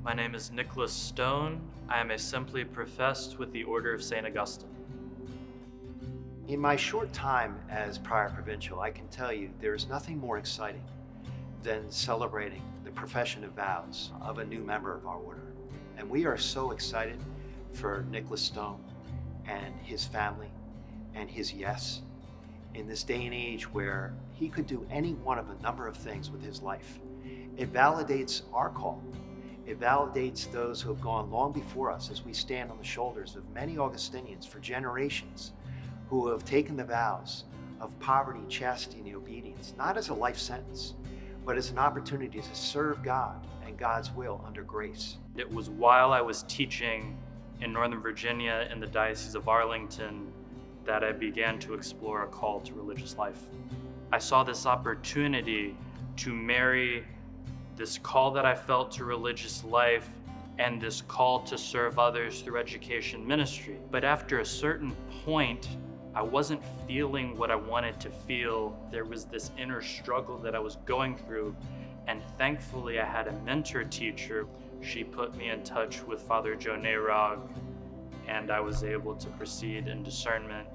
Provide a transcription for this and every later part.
My name is Nicholas Stone. I am a Simply Professed with the Order of St. Augustine. In my short time as prior provincial, I can tell you there is nothing more exciting than celebrating the profession of vows of a new member of our order. And we are so excited for Nicholas Stone and his family and his yes in this day and age where he could do any one of a number of things with his life. It validates our call. It validates those who have gone long before us as we stand on the shoulders of many Augustinians for generations who have taken the vows of poverty, chastity, and obedience, not as a life sentence, but as an opportunity to serve God and God's will under grace. It was while I was teaching in Northern Virginia in the Diocese of Arlington that I began to explore a call to religious life. I saw this opportunity to marry this call that I felt to religious life and this call to serve others through education ministry. But after a certain point, I wasn't feeling what I wanted to feel. There was this inner struggle that I was going through, and thankfully I had a mentor teacher. She put me in touch with Father Joe Nayrog, and I was able to proceed in discernment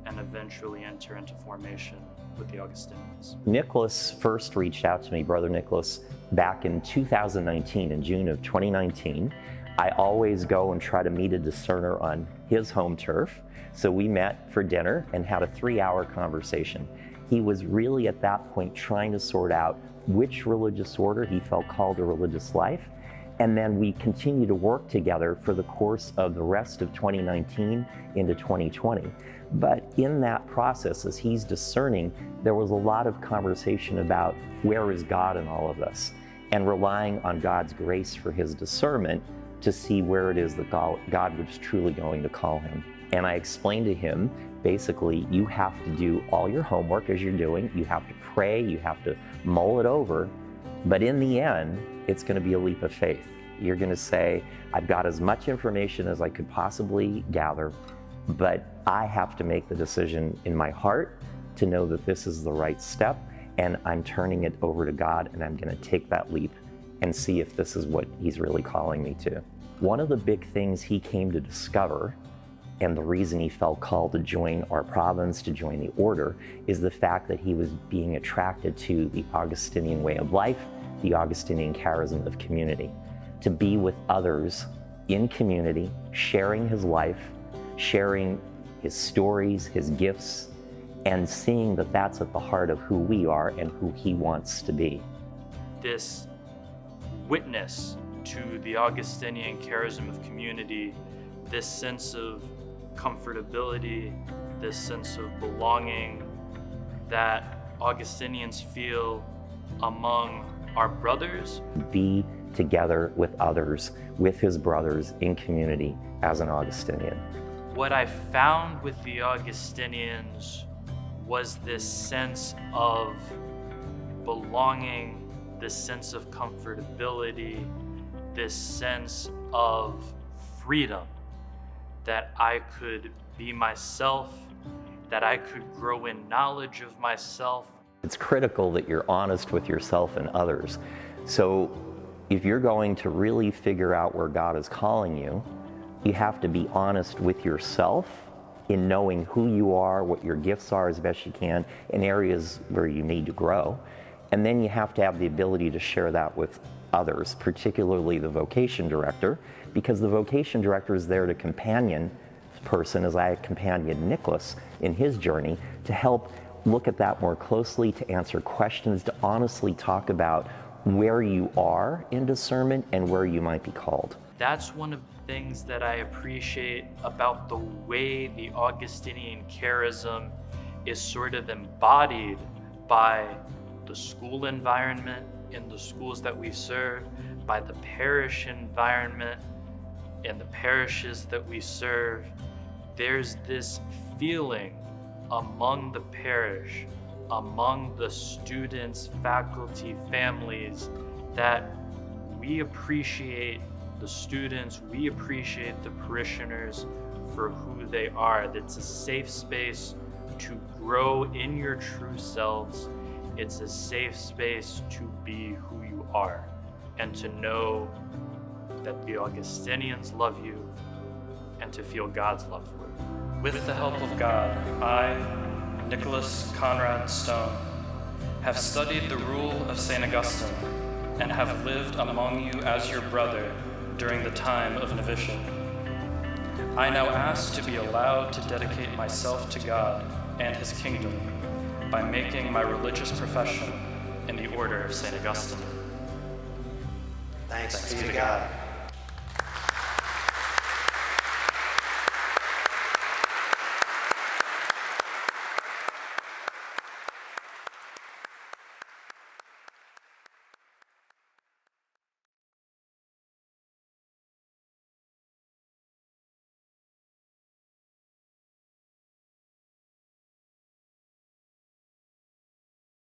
and eventually enter into formation with the Augustinians. Nicholas first reached out to me, Brother Nicholas, back in 2019, in June of 2019. I always go and try to meet a discerner on his home turf. So we met for dinner and had a 3-hour conversation. He was really at that point trying to sort out which religious order he felt called to religious life. And then we continued to work together for the course of the rest of 2019 into 2020. But in that process, as he's discerning, there was a lot of conversation about where is God in all of this, and relying on God's grace for his discernment to see where it is that God was truly going to call him. And I explained to him, basically, you have to do all your homework as you're doing, you have to pray, you have to mull it over, but in the end, it's going to be a leap of faith. You're going to say, I've got as much information as I could possibly gather, but I have to make the decision in my heart to know that this is the right step, and I'm turning it over to God, and I'm going to take that leap and see if this is what he's really calling me to. One of the big things he came to discover, and the reason he felt called to join our province, to join the order, is the fact that he was being attracted to the Augustinian way of life, the Augustinian charism of community, to be with others in community, sharing his life, sharing his stories, his gifts, and seeing that that's at the heart of who we are and who he wants to be. This witness to the Augustinian charism of community, this sense of comfortability, this sense of belonging that Augustinians feel among our brothers. Be together with others, with his brothers in community as an Augustinian. What I found with the Augustinians was this sense of belonging, this sense of comfortability, this sense of freedom, that I could be myself, that I could grow in knowledge of myself. It's critical that you're honest with yourself and others. So if you're going to really figure out where God is calling you, you have to be honest with yourself in knowing who you are, what your gifts are as best you can, in areas where you need to grow. And then you have to have the ability to share that with others, particularly the vocation director, because the vocation director is there to companion the person, as I companioned Nicholas in his journey, to help look at that more closely, to answer questions, to honestly talk about where you are in discernment and where you might be called. That's one of the things that I appreciate about the way the Augustinian charism is sort of embodied by the school environment in the schools that we serve, by the parish environment in the parishes that we serve. There's this feeling among the parish, among the students, faculty, families, that we appreciate the students, we appreciate the parishioners for who they are. It's a safe space to grow in your true selves. It's a safe space to be who you are and to know that the Augustinians love you and to feel God's love for you. With the help of God, I, Nicholas Conrad Stone, have studied the rule of St. Augustine and have lived among you as your brother during the time of novitiate. I now ask to be allowed to dedicate myself to God and His kingdom by making my religious profession in the Order of St. Augustine. Thanks be to God.